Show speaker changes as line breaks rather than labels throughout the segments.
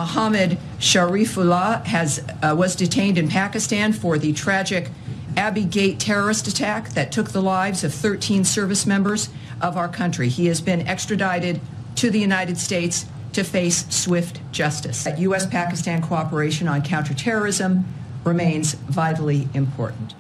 Mohammed Sharifullah was detained in Pakistan for the tragic Abbey Gate terrorist attack that took the lives of 13 service members of our country. He has been extradited to the United States to face swift justice. U.S.-Pakistan cooperation on counterterrorism remains vitally important.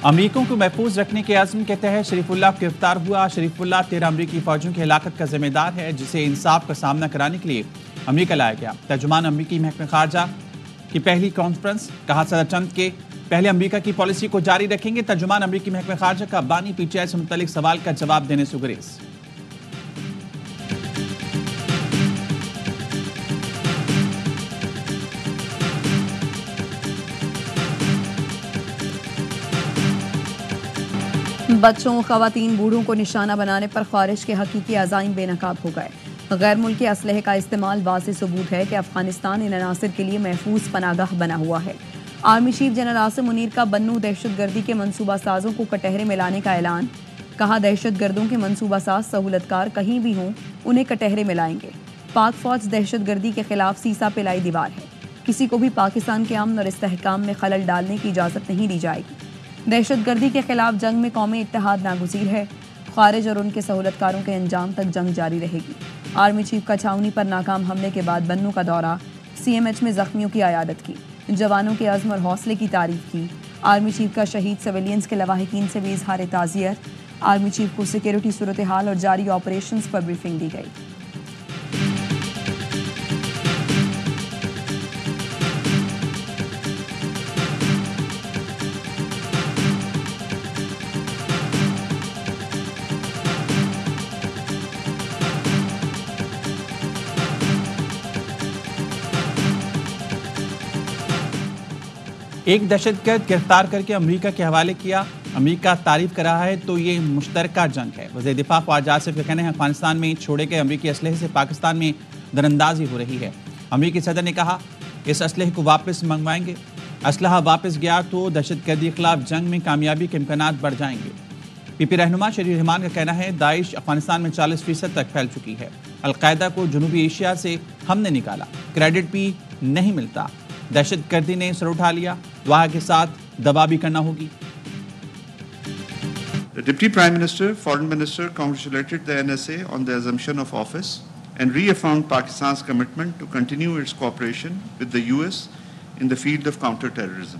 अमरीकियों को महफूज रखने के आज़म के तहत शरीफुल्लाह गिरफ्तार हुआ। शरीफुल्लाह 13 अमरीकी फौजियों की हलाकत का जिम्मेदार है, जिसे इंसाफ का सामना कराने के लिए अमरीका लाया गया। तर्जुमान अमरीकी महकमे खारजा की पहली कॉन्फ्रेंस, कहा सदर ट्रंप के पहले अमरीका की पॉलिसी को जारी रखेंगे। तर्जुमान अमरीकी महकमे खारजा का बानी पीटीआई से मुतल्लिक सवाल का जवाब देने से गुरेज।
बच्चों, खवातीन, बूढ़ों को निशाना बनाने पर खारिज के हकीकी अज़ाइम बेनकाब हो गए। गैर मुल्की असलहे का इस्तेमाल वाज़ेह सबूत है कि अफगानिस्तान इन अनासिर के लिए महफूज पनागाह बना हुआ है। Army chief general Asim Munir का बन्नू दहशतगर्दी के मनसूबा साजों को कटहरे में लाने का ऐलान। कहा, दहशतगर्दों के मनसूबा साज सहूलतकार कहीं भी हों, उन्हें कटहरे में लाएंगे। पाक फौज दहशतगर्दी के खिलाफ सीसा पिलाई दीवार है। किसी को भी पाकिस्तान के अमन और इस्तेहकाम में खलल डालने की इजाज़त नहीं दी जाएगी। दहशतगर्दी के खिलाफ जंग में कौमी इत्तेहाद नागुज़ीर है। खारिज और उनके सहूलतकारों के अंजाम तक जंग जारी रहेगी। आर्मी चीफ का छावनी पर नाकाम हमले के बाद बन्नू का दौरा, CMH में जख्मियों की आयादत की, जवानों के अज़्म और हौसले की तारीफ की। आर्मी चीफ का शहीद सिविलियंस के लवाहिकीन से भी इजहार ताज़ियत। आर्मी चीफ को सिक्योरिटी सूरत हाल और जारी ऑपरेशंस पर ब्रीफिंग दी गई।
एक दहशतगर्द गिरफ्तार करके अमेरिका के हवाले किया। अमेरिका तारीफ कर रहा है तो ये मुश्तरका जंग है। वज़ीर दिफा फ़वाद आसिफ का कहना है, अफगानिस्तान में छोड़े गए अमेरिकी असलहे से पाकिस्तान में दरअंदाजी हो रही है। अमेरिकी सदर ने कहा, इस असलहे को वापस मंगवाएंगे। असलहा वापस गया तो दहशतगर्दी के खिलाफ जंग में कामयाबी के इम्कानात बढ़ जाएंगे। PP रहनुमा शरीर रहमान का कहना है, दाइश अफगानिस्तान में 40% तक फैल चुकी है। अलकायदा को जनूबी एशिया से हमने निकाला, क्रेडिट भी नहीं मिलता। दहशतगर्दी ने सर उठा लिया, वहां के साथ दबा भी करना होगी।
The Deputy Prime Minister, Foreign Minister congratulated the NSA on the assumption of office and reaffirmed Pakistan's commitment to continue its cooperation with the US in the field of counter-terrorism.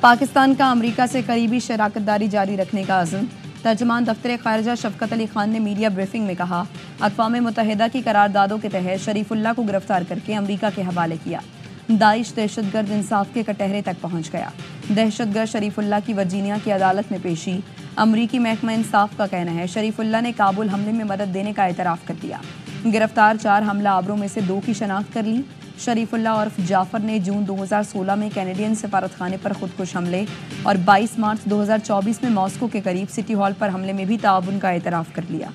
Pakistan का अमेरिका से करीबी शराकतदारी जारी रखने का अज़्म। तर्जमान दफ्तर खारजा शफकत अली खान ने media briefing में कहा, अक़वाम मुत्तहिदा की करारदादों के तहत शरीफुल्लाह को गिरफ्तार करके अमेरिका के हवाले किया। दाइश दहशतगर्द इंसाफ के कटहरे तक पहुंच गया। दहशतगर्द शरीफुल्लाह की वर्जीनिया की अदालत में पेशी। अमरीकी महकमा इंसाफ का कहना है, शरीफुल्लाह ने काबुल हमले में मदद देने का एतराफ़ कर दिया। गिरफ्तार 4 हमला आवरों में से 2 की शनाख्त कर ली। शरीफुल्लाह उर्फ जाफर ने जून 2016 में कैनेडियन सफारत खाने पर खुदकुश हमले और 22 मार्च 2024 में मॉस्को के करीब सिटी हॉल पर हमले में भी ताउन का एतराफ़ कर लिया।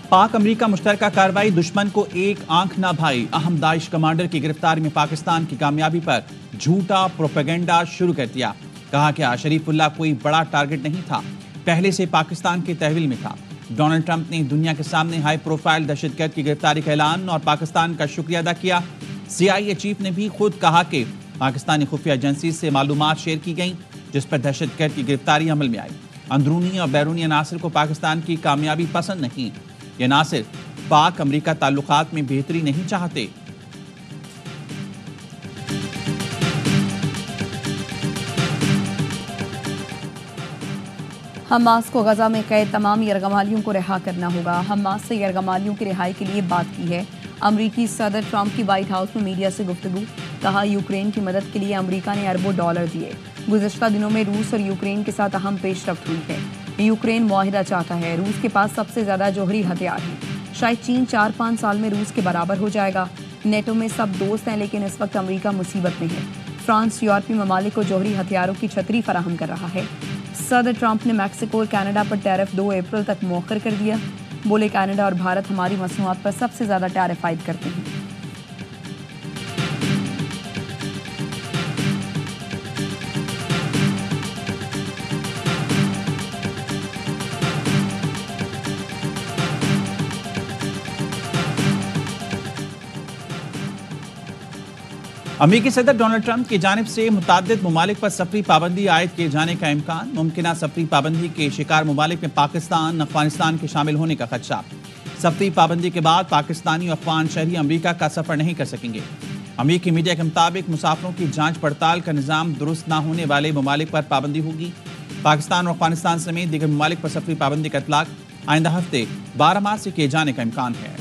पाक अमेरिका मुश्तरका कार्रवाई, दुश्मन को एक आंख ना भाई। अहम दाइश कमांडर की गिरफ्तारी में पाकिस्तान की कामयाबी पर झूठा प्रोपेगेंडा शुरू कर दिया। कहा कि शरीफुल्लाह कोई बड़ा टारगेट नहीं था, पहले से पाकिस्तान के तहवील में था। डोनाल्ड ट्रंप ने दुनिया के सामने हाई प्रोफाइल दहशतगर्द की गिरफ्तारी का ऐलान और पाकिस्तान का शुक्रिया अदा किया। CIA चीफ ने भी खुद कहा कि पाकिस्तानी खुफिया एजेंसी से मालूमात शेयर की गई, जिस पर दहशतगर्द की गिरफ्तारी अमल में आई। अंदरूनी और बैरूनी अनासर को पाकिस्तान की कामयाबी पसंद नहीं। ये नासिर पाक अमेरिका ताल्लुकात में बेहतरी नहीं चाहते।
हमास को गजा में कैद तमाम यरगमालियों को रिहा करना होगा। हमास से यरगमालियों की रिहाई के लिए बात की है। अमरीकी सदर ट्रंप की व्हाइट हाउस में मीडिया से गुफ्तगू। कहा, यूक्रेन की मदद के लिए अमरीका ने अरबों डॉलर दिए। गुज़िश्ता दिनों में रूस और यूक्रेन के साथ अहम पेशरफ्त हुई है। यूक्रेन मुआहिदा चाहता है। रूस के पास सबसे ज़्यादा जौहरी हथियार हैं। शायद चीन 4-5 साल में रूस के बराबर हो जाएगा। नेटो में सब दोस्त हैं, लेकिन इस वक्त अमरीका मुसीबत में है। फ्रांस यूरोपीय ममालिक को जौहरी हथियारों की छतरी फराहम कर रहा है। सदर ट्रंप ने मैक्सिको और कनाडा पर टैरिफ 2 अप्रैल तक मौखर कर दिया। बोले, कनाडा और भारत हमारी मसनूआत पर सबसे ज़्यादा टैरिफ आयद करते हैं।
अमेरिकी सदर डोनाल्ड ट्रंप की जानिब से मुताद्दिद ममालिक पर सफरी पाबंदी आयद किए जाने का इम्कान। मुमकिन सफरी पाबंदी के शिकार ममालिक में पाकिस्तान, अफगानिस्तान के शामिल होने का खदशा। सफरी पाबंदी के बाद पाकिस्तानी और अफगान शहरी अमेरिका का सफर नहीं कर सकेंगे। अमेरिकी मीडिया के मुताबिक मुसाफिरों की जांच पड़ताल का निजाम दुरुस्त न होने वाले ममालिक पर पाबंदी होगी। पाकिस्तान और अफगानिस्तान समेत दीगर ममालिक पर सफरी पाबंदी का इतलाक आइंदा हफ्ते 12 मार्च से किए जाने का इम्कान है।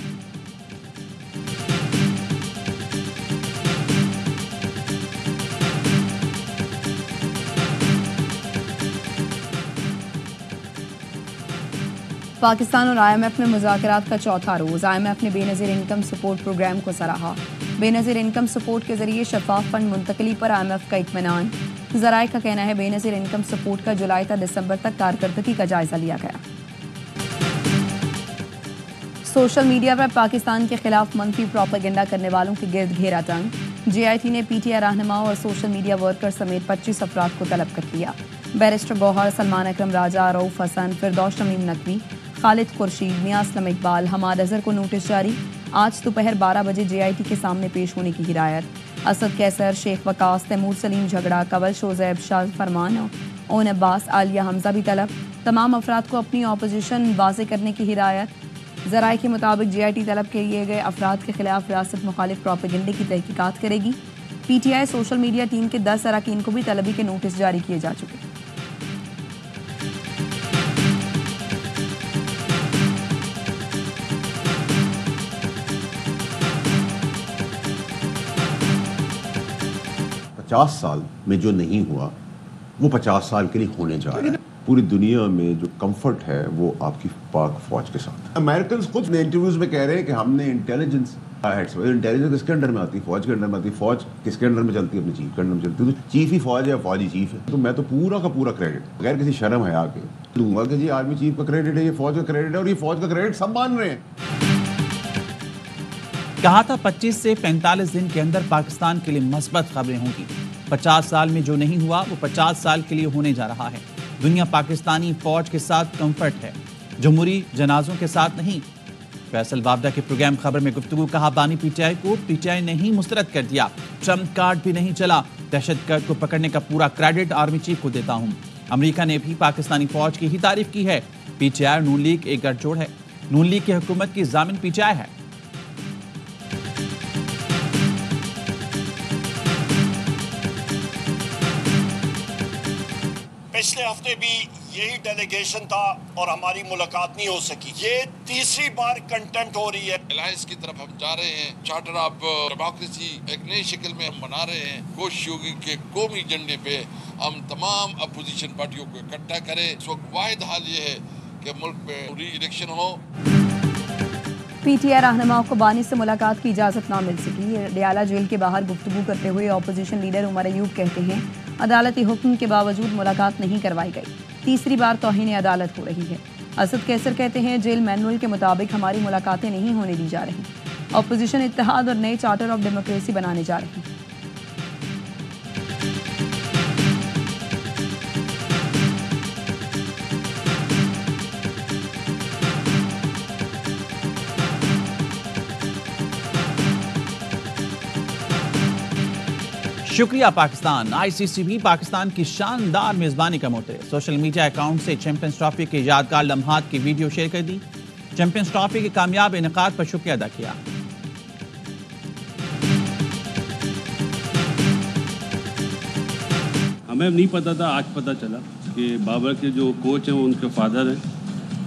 पाकिस्तान और IMF में मुज़ाकरात का चौथा रोज। IMF ने बेनज़ीर इनकम सपोर्ट प्रोग्राम को सराहा। बेनज़ीर इनकम सपोर्ट के जरिए शफाफ फंड मुंतकली पर IMF का इत्मीनान। ज़राए का कहना है बेनज़ीर इनकम सपोर्ट का जुलाई से दिसंबर तक कारकर्दगी का जायजा लिया गया। सोशल मीडिया पर पाकिस्तान के खिलाफ मनफी प्रोपेगेंडा करने वालों के गिर्द घेरा तंग। JIT ने PTI रहनुमाओं और सोशल मीडिया वर्कर समेत 25 अफराद को तलब कर लिया। बैरिस्टर गौहर, सलमान अकरम राजा, रऊफ हसन, फिरदौस शमीम नकवी, खालिद खुर्शीद, मियां असलम इकबाल, हमाद अजहर को नोटिस जारी। आज दोपहर 12 बजे JIT के सामने पेश होने की हिदायत। असद कैसर, शेख वकास, तैमूर सलीम झगड़ा, कवल शोजैब, शाह फरमान, ओन अब्बास, आलिया हमजा भी तलब। तमाम अफराद को अपनी अपोजिशन वाज़े करने की हिदायत। ज़राए के मुताबिक JIT तलब किए गए अफराद के खिलाफ रियासत मुखालिफ प्रोपेगेंडे की तहकीकात करेगी। PTI सोशल मीडिया टीम के 10 अरकान को भी तलबी के नोटिस जारी किए जा चुके हैं।
साल में जो नहीं हुआ वो 50 साल के लिए होने जा रहा है। पूरी दुनिया में जो कंफर्ट है वो आपकी पाक फौज के साथ है। अमेरिकन खुद ने इंटरव्यूज में कह रहे हैं कि हमने इंटेलिजेंस किसके अंडर में आती है? फौज के अंडर में आती है। फौज किसके अंडर में चलती है? अपने चीफ के अंडर में चलती है। तो चीफ ही फौज है, फौजी चीफ है। तो मैं तो पूरा का पूरा क्रेडिट बगैर किसी शर्म हया के दूंगा कि जी आर्मी चीफ का क्रेडिट है, ये फौज का क्रेडिट है और ये फौज का क्रेडिट सब मान रहे हैं।
कहा था 25 से 45 दिन के अंदर पाकिस्तान के लिए मस्बत खबरें होंगी। 50 साल में जो नहीं हुआ वो 50 साल के लिए होने जा रहा है। दुनिया पाकिस्तानी फौज के साथ कंफर्ट है, जमहूरी जनाजों के साथ नहीं। फैसल वाबदा के प्रोग्राम खबर में गुफ्तगू कहा बानी PTI को PTI ने ही मुस्तरद कर दिया। ट्रम्प कार्ड भी नहीं चला। दहशतगर्द को पकड़ने का पूरा क्रेडिट आर्मी चीफ को देता हूं। अमेरिका ने भी पाकिस्तानी फौज की ही तारीफ की है। PTI और नून लीग एक गठजोड़ है। नून लीग की हुकूमत की जामिन PTI है।
पिछले हफ्ते भी यही डेलीगेशन था और हमारी मुलाकात नहीं हो सकी। ये तीसरी बार कंटेम्प्ट हो रही है।
अलायंस की तरफ हम जा रहे हैं। चार्टर ऑफ डेमोक्रेसी एक नई शक्ल में हम बना रहे हैं। कोशिश होगी कि कौमी एजेंडे पे हम तमाम अपोजिशन पार्टियों को इकट्ठा करें। इस वक्त वाहिद हाल ये है कि मुल्क में री इलेक्शन हो।
PTI रहनुमाओं को बानी से मुलाकात की इजाज़त ना मिल सकी। डियाला जेल के बाहर गुफ्तगू करते हुए अपोजिशन लीडर उमर अयूब कहते हैं अदालती हुक्म के बावजूद मुलाकात नहीं करवाई गई। तीसरी बार तौहीन अदालत हो रही है। असद कैसर कहते हैं जेल मैनुअल के मुताबिक हमारी मुलाकातें नहीं होने दी जा रही। अपोजिशन इत्तेहाद और नए चार्टर ऑफ डेमोक्रेसी बनाने जा रही है।
शुक्रिया पाकिस्तान। ICC भी पाकिस्तान की शानदार मेजबानी का मोटे। सोशल मीडिया अकाउंट से चैंपियंस ट्रॉफी के यादगार लम्हात की वीडियो शेयर कर दी। चैंपियंस ट्रॉफी के कामयाब इनेकाद पर शुक्रिया अदा किया।
हमें नहीं पता था, आज पता चला कि बाबर के जो कोच हैं वो उनके फादर हैं।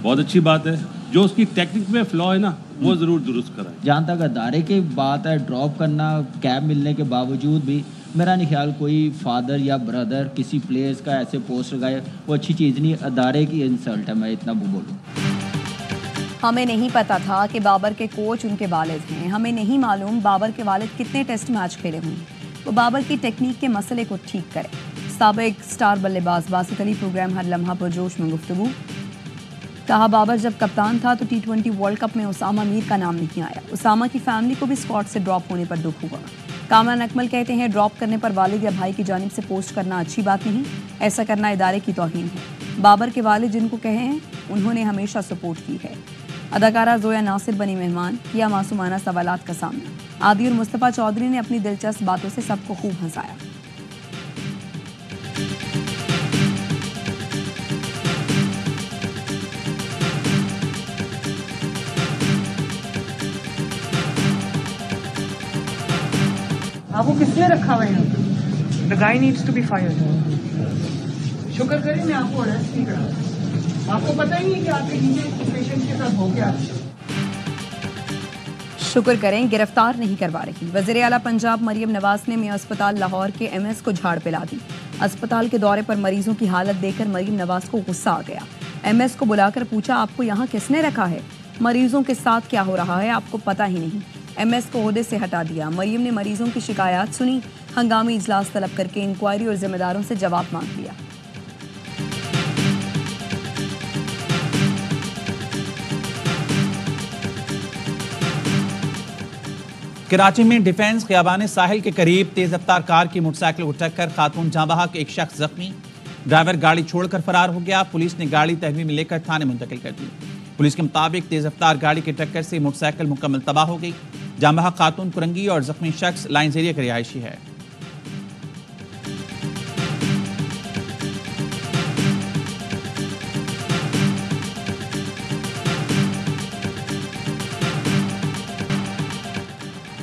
बहुत अच्छी बात है। जो उसकी टेक्निक में फ्लॉ है ना वो ज़रूर दुरुस्त कराए।
जहाँ तक अदारे की बात है, ड्रॉप करना कैब मिलने के बावजूद भी मेरा नहीं ख्याल कोई फादर या ब्रदर किसी प्लेयर्स का ऐसे पोस्ट लगाए वो अच्छी चीज़ नहीं। अदारे की इंसल्ट है, मैं इतना बोलूँ।
हमें नहीं पता था कि बाबर के कोच उनके वालिद हैं। हमें नहीं मालूम बाबर के वालिद कितने टेस्ट मैच खेले हुए हैं। वो बाबर की टेक्निक के मसले को ठीक करे। साबिक स्टार बल्लेबाज बासित अली प्रोग्राम हर लम्हा पुरजोश में गुफ्तगू। कहा बाबर जब कप्तान था तो T20 वर्ल्ड कप में उसामा मीर का नाम नहीं आया। उसामा की फैमिली को भी स्क्वाड से ड्रॉप होने पर दुख हुआ। कामरान अकमल कहते हैं ड्रॉप करने पर वालिद या भाई की जानिब से पोस्ट करना अच्छी बात नहीं, ऐसा करना इदारे की तौहीन है। बाबर के वालिद जिनको कहे हैं उन्होंने हमेशा सपोर्ट की है। अदाकारा जोया नासिर बनी मेहमान, किया मासूमाना सवालात का सामना। आदि और मुस्तफ़ा चौधरी ने अपनी दिलचस्प बातों से सबको खूब हंसाया।
आपको किसने रखा हुआ है? The guy needs to be fired. शुक्र करें मैं आपको अरेस्ट नहीं करा। आपको पता ही नहीं कि आपके नीचे पेशेंट के साथ हो गया।
शुक्र करें गिरफ्तार नहीं करवा रही। वज़ीर आला पंजाब मरियम नवाज ने मियां अस्पताल लाहौर के MS को झाड़ पिला दी। अस्पताल के दौरे पर मरीजों की हालत देखकर मरियम नवाज को गुस्सा आ गया। MS को बुलाकर पूछा, आपको यहाँ किसने रखा है? मरीजों के साथ क्या हो रहा है आपको पता ही नहीं। MS को ओहदे से हटा दिया। मरियम ने मरीजों की शिकायत सुनी, हंगामी इजलास तलब करके इंक्वायरी और जिम्मेदारों से जवाब मांग लिया।
कराची में डिफेंस खियाबान साहिल के करीब तेज रफ्तार कार की मोटरसाइकिल को टक्कर, खातून जाँ बहक, एक शख्स जख्मी। ड्राइवर गाड़ी छोड़कर फरार हो गया। पुलिस ने गाड़ी तहवील में लेकर थाने मुंतकिल कर दी। पुलिस के मुताबिक तेज रफ्तार गाड़ी की टक्कर से मोटरसाइकिल मुकम्मल तबाह हो गई। जाँ बहक खातून कुरंगी और जख्मी शख्स लाइन्स एरिया का रिहायशी है।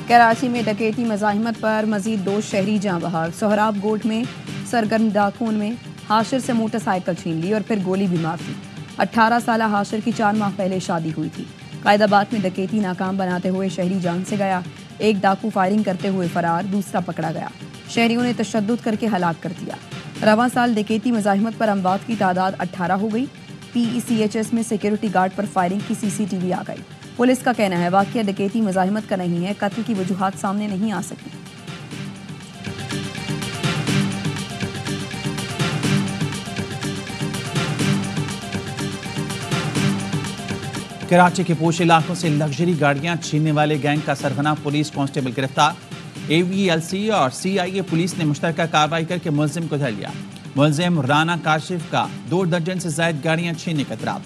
कराची में डकैती मज़ाहिमत पर मजीद 2 शहरी जाँ बहक। सोहराब गोल्ड में सरगर्म डाकुओं में हाशिर से मोटरसाइकिल छीन ली और फिर गोली भी मार दी। 18 साल हाशिर की 4 माह पहले शादी हुई थी। कायदाबाद में डकैती नाकाम बनाते हुए शहरी जान से गया। एक डाकू फायरिंग करते हुए फरार, दूसरा पकड़ा गया। शहरियों ने तशद्दुद करके हलाक कर दिया। रवां साल डकैती मज़ाहिमत पर अमवात की तादाद 18 हो गई। PECHS में सिक्योरिटी गार्ड पर फायरिंग की CCTV आ गई। पुलिस का कहना है वाकया डकैती मज़ाहिमत का नहीं है, कत्ल की वजूहात सामने नहीं आ सकी।
कराची के पोश इलाकों से लग्जरी गाड़ियां छीनने वाले गैंग का सरगना पुलिस कांस्टेबल गिरफ्तार। AVLC और CIA पुलिस ने मुश्तरका कार्रवाई करके मुलजिम को धर लिया। मुलजिम राना काशिफ का 2 दर्जन से ज्यादा गाड़ियां छीनने का इतराब।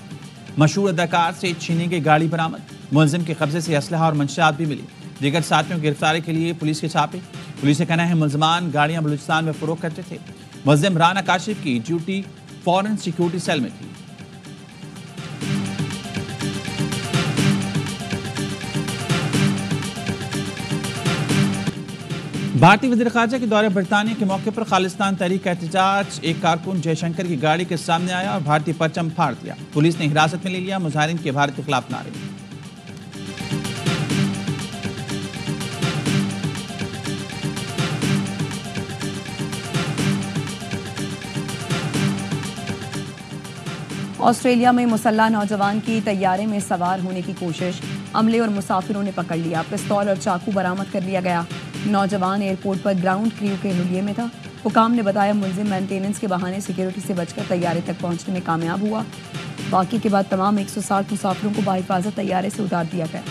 मशहूर अदाकार से छीनी गई गाड़ी बरामद। मुलजिम के कब्जे से असलहा और मंशियात भी मिली। दीगर साथियों की गिरफ्तारी के लिए पुलिस के छापे। पुलिस का कहना है मुलजमान गाड़ियां बलूचिस्तान में फरोख्त करते थे। मुलजिम राना काशिफ की ड्यूटी फॉरेन सिक्योरिटी सेल में थी। भारतीय वज़ीर ख़ारजा के दौरे बरतानिया के मौके पर खालिस्तान तहरीक का एहतजाज। एक कारकुन जयशंकर की गाड़ी के सामने आया और भारतीय परचम फाड़ दिया। पुलिस ने हिरासत में ले लिया। मुजाहिरीन के भारत के खिलाफ नारे।
ऑस्ट्रेलिया में मुसल्ला नौजवान की तैयारे में सवार होने की कोशिश, अमले और मुसाफिरों ने पकड़ लिया। पिस्तौल और चाकू बरामद कर लिया गया। नौजवान एयरपोर्ट पर ग्राउंड क्रू के हुलिये में था। हुकाम ने बताया मुलजिम मेंटेनेंस के बहाने सिक्योरिटी से बचकर तैयारे तक पहुंचने में कामयाब हुआ। बाकी के बाद तमाम 160 मुसाफिरों को बाहिफाजत तैयारे से उतार दिया गया।